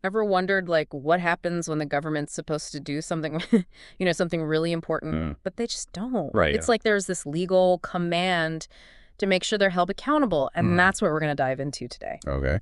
Ever wondered, like, what happens when the government's supposed to do something, something really important, Mm. but they just don't? Right. It's like there's this legal command to make sure they're held accountable, and Mm. that's what we're going to dive into today. Okay.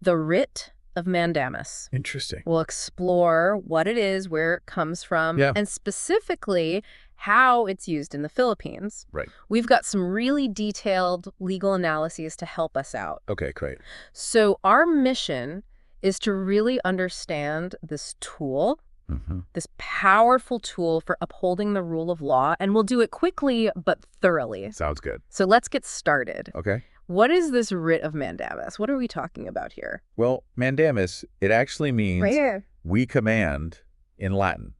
The Writ of Mandamus. Interesting. We'll explore what it is, where it comes from, Yeah. and specifically how it's used in the Philippines. Right. We've got some really detailed legal analyses to help us out. Okay, great. So our mission is to really understand this tool, Mm-hmm. this powerful tool for upholding the rule of law, and we'll do it quickly but thoroughly. Sounds good. So let's get started. Okay. What is this Writ of Mandamus? What are we talking about here? Well, mandamus, it actually means Right here. we command in Latin.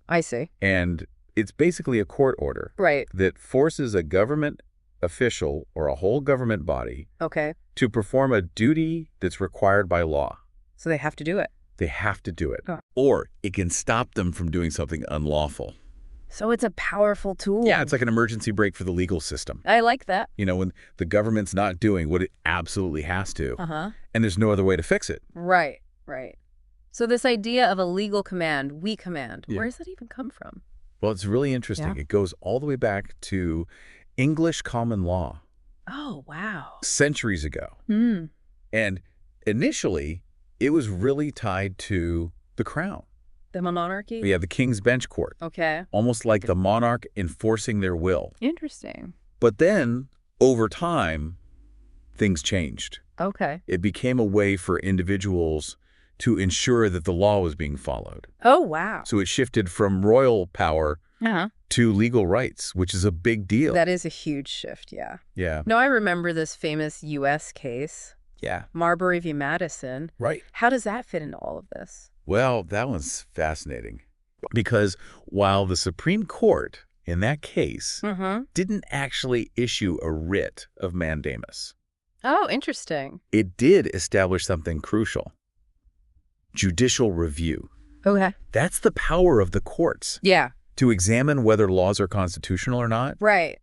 I see. And it's basically a court order Right. that forces a government official or a whole government body Okay. to perform a duty that's required by law. So they have to do it. They have to do it. Oh. Or it can stop them from doing something unlawful. So it's a powerful tool. Yeah, it's like an emergency brake for the legal system. I like that. When the government's not doing what it absolutely has to, Uh-huh. and there's no other way to fix it. Right. So this idea of a legal command, we command, Yeah. where does that even come from? Well, it's really interesting. Yeah. It goes all the way back to English common law Oh, wow. centuries ago. Hmm. And initially, it was really tied to the crown. The monarchy? We have the king's bench court, Okay. almost like the monarch enforcing their will. Interesting. But then, over time, things changed. Okay. It became a way for individuals to ensure that the law was being followed. Oh, wow. So it shifted from royal power Uh-huh. to legal rights, which is a big deal. That is a huge shift, yeah. Yeah. No, I remember this famous U.S. case, Yeah. Marbury v. Madison. Right. How does that fit into all of this? Well, that one's fascinating because while the Supreme Court in that case Mm-hmm. didn't actually issue a writ of mandamus, Oh, interesting. it did establish something crucial: judicial review. Okay. That's the power of the courts Yeah. to examine whether laws are constitutional or not. Right.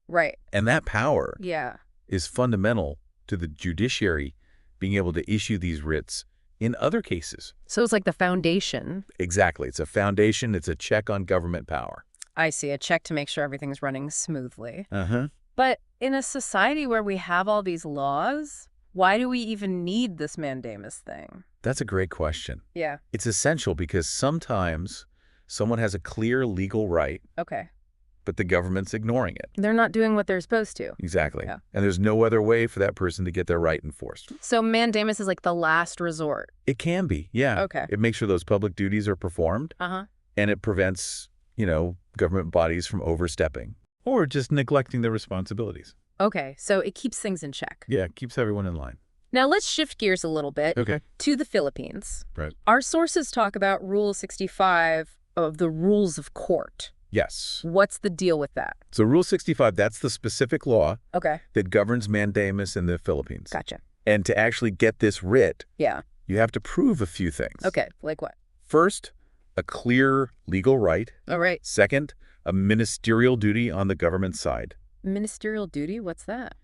And that power Yeah. is fundamental to the judiciary being able to issue these writs in other cases. So it's like the foundation. Exactly. It's a foundation. It's a check on government power. I see, a check to make sure everything's running smoothly. Uh-huh. But in a society where we have all these laws, why do we even need this mandamus thing? That's a great question. Yeah. It's essential because sometimes someone has a clear legal right, Okay. but the government's ignoring it. They're not doing what they're supposed to. Exactly. Yeah. And there's no other way for that person to get their right enforced. So mandamus is like the last resort. It can be, yeah. Okay. It makes sure those public duties are performed, Uh-huh. and it prevents, government bodies from overstepping or just neglecting their responsibilities. Okay, so it keeps things in check. Yeah, it keeps everyone in line. Now let's shift gears a little bit Okay. to the Philippines. Right. Our sources talk about Rule 65 of the rules of court. Yes. What's the deal with that? So Rule 65, that's the specific law Okay, that governs mandamus in the Philippines. gotcha. And to actually get this writ, Yeah. you have to prove a few things. Okay, like what? First, a clear legal right. All right. Second, a ministerial duty on the government side. Ministerial duty? What's that?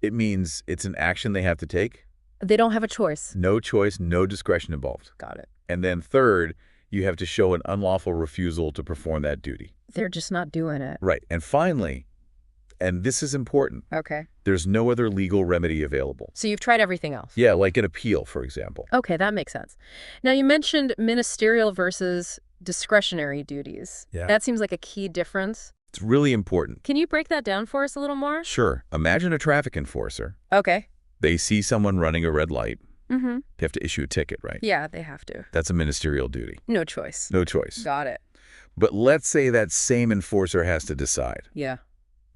It means it's an action they have to take. They don't have a choice. No choice, no discretion involved. Got it. And then third, you have to show an unlawful refusal to perform that duty. They're just not doing it. Right. And finally, and this is important, Okay. there's no other legal remedy available. So you've tried everything else? Yeah, like an appeal, for example. Okay, that makes sense. Now, you mentioned ministerial versus discretionary duties. Yeah. That seems like a key difference. It's really important. Can you break that down for us a little more? Sure. Imagine a traffic enforcer. Okay. They see someone running a red light. Mm-hmm. They have to issue a ticket, right? Yeah, they have to. That's a ministerial duty. No choice. No choice. Got it. But let's say that same enforcer has to decide Yeah.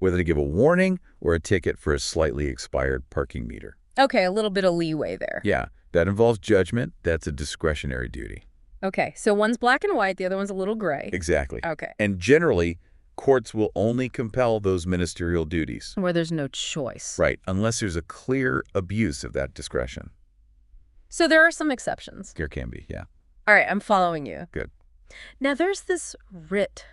whether to give a warning or a ticket for a slightly expired parking meter. Okay, a little bit of leeway there. Yeah, that involves judgment. That's a discretionary duty. Okay, so one's black and white, the other one's a little gray. Exactly. Okay. And generally, courts will only compel those ministerial duties. Where there's no choice. Right, unless there's a clear abuse of that discretion. So there are some exceptions. There can be, yeah. All right, I'm following you. Good. Now, there's this writ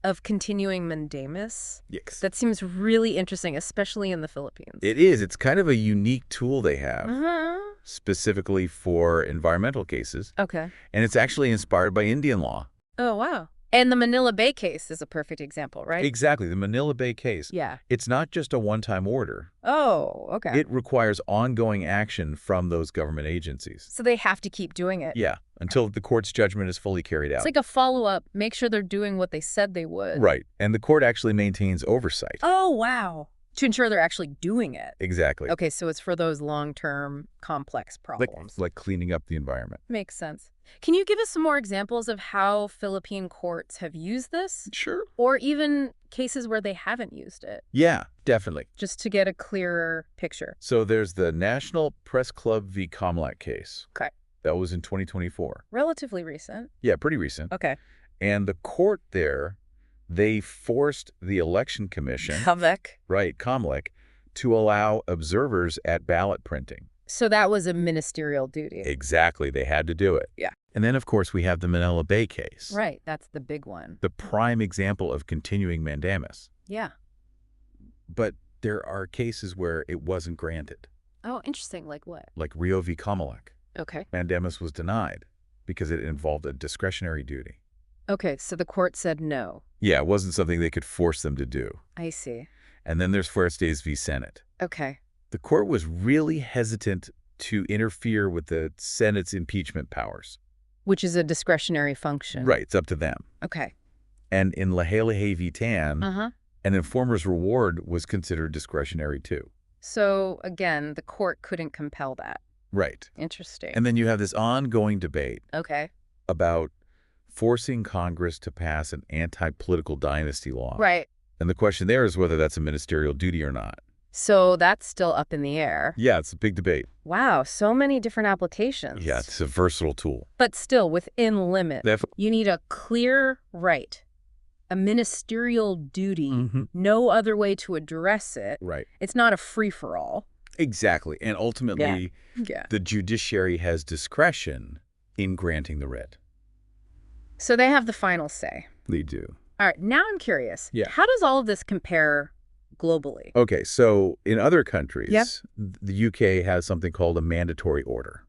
of continuing mandamus. Yes. That seems really interesting, especially in the Philippines. It is. It's kind of a unique tool they have, Uh-huh. specifically for environmental cases. Okay. And it's actually inspired by Indian law. Oh, wow. And the Manila Bay case is a perfect example, right? Exactly. The Manila Bay case. Yeah. It's not just a one-time order. Oh, okay. It requires ongoing action from those government agencies. So they have to keep doing it. Yeah, until the court's judgment is fully carried out. It's like a follow-up. Make sure they're doing what they said they would. Right. And the court actually maintains oversight. Oh, wow. To ensure they're actually doing it. Exactly. Okay, so it's for those long-term complex problems. Like cleaning up the environment. Makes sense. Can you give us some more examples of how Philippine courts have used this? Sure. Or even cases where they haven't used it, Yeah, definitely. just to get a clearer picture? So there's the National Press Club v. Comlac case. Okay. That was in 2024. Relatively recent. Yeah, pretty recent. Okay. And the court there, they forced the election commission, Havek. right, Comlac, to allow observers at ballot printing. So that was a ministerial duty. Exactly. They had to do it. Yeah. And then, of course, we have the Manila Bay case. Right. That's the big one. The prime example of continuing mandamus. Yeah. But there are cases where it wasn't granted, Oh, interesting. Like what? like Rio v. Comalac. Okay. Mandamus was denied because it involved a discretionary duty. Okay, so the court said no. Yeah, it wasn't something they could force them to do. I see. And then there's Fuertes v. Senate. Okay. The court was really hesitant to interfere with the Senate's impeachment powers. Which is a discretionary function. Right, it's up to them. Okay. And in Lahey v. Tan, Uh-huh. an informer's reward was considered discretionary too. So, again, the court couldn't compel that. Right. Interesting. And then you have this ongoing debate Okay. about forcing Congress to pass an anti-political dynasty law. Right. And the question there is whether that's a ministerial duty or not. So that's still up in the air. Yeah, it's a big debate. Wow, so many different applications. Yeah, it's a versatile tool. But still, within limit. You need a clear right, a ministerial duty, no other way to address it. Right. It's not a free-for-all. Exactly. And ultimately, Yeah. the judiciary has discretion in granting the writ. So they have the final say. They do. All right, now I'm curious. Yeah. How does all of this compare globally? Okay, so in other countries, Yep. the UK has something called a mandatory order.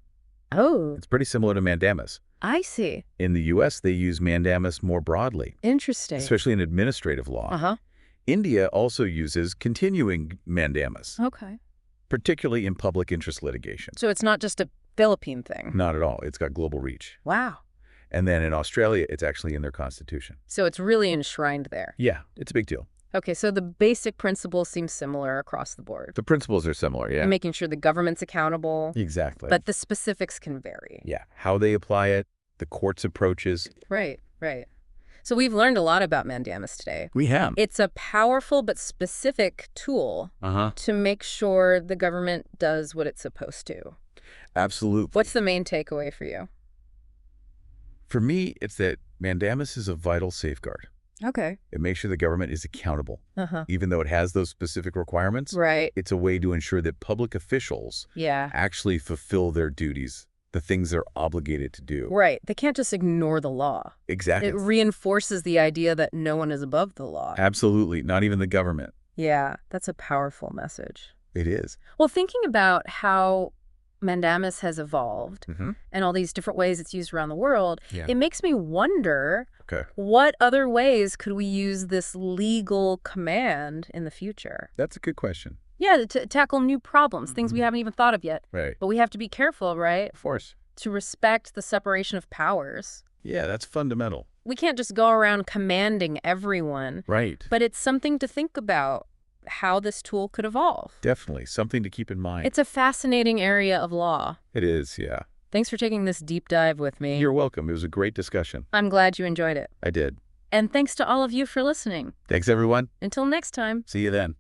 Oh, It's pretty similar to mandamus. I see. In the U.S., they use mandamus more broadly, Interesting. especially in administrative law. Uh-huh. India also uses continuing mandamus, Okay. particularly in public interest litigation. So it's not just a Philippine thing. Not at all. It's got global reach. Wow. And then in Australia, it's actually in their constitution. So it's really enshrined there. Yeah, it's a big deal. Okay, so the basic principles seem similar across the board. The principles are similar, yeah. And making sure the government's accountable, Exactly. but the specifics can vary. yeah, how they apply it, the court's approaches. Right, right. So we've learned a lot about mandamus today. We have. It's a powerful but specific tool to make sure the government does what it's supposed to. Absolutely. What's the main takeaway for you? For me, it's that mandamus is a vital safeguard. Okay. It makes sure the government is accountable. Uh-huh. Even though it has those specific requirements, Right. it's a way to ensure that public officials Yeah. actually fulfill their duties, the things they're obligated to do. Right. They can't just ignore the law. Exactly. It reinforces the idea that no one is above the law. Absolutely. Not even the government. Yeah, that's a powerful message. It is. Well, thinking about how mandamus has evolved and all these different ways it's used around the world, Yeah. it makes me wonder, Okay. what other ways could we use this legal command in the future? That's a good question. Yeah, to tackle new problems, things we haven't even thought of yet. Right. But we have to be careful, right, Of course. to respect the separation of powers. Yeah, that's fundamental. We can't just go around commanding everyone, Right. but it's something to think about how this tool could evolve. Definitely. Something to keep in mind. It's a fascinating area of law. It is, yeah. Thanks for taking this deep dive with me. You're welcome. It was a great discussion. I'm glad you enjoyed it. I did. And thanks to all of you for listening. Thanks, everyone. Until next time. See you then.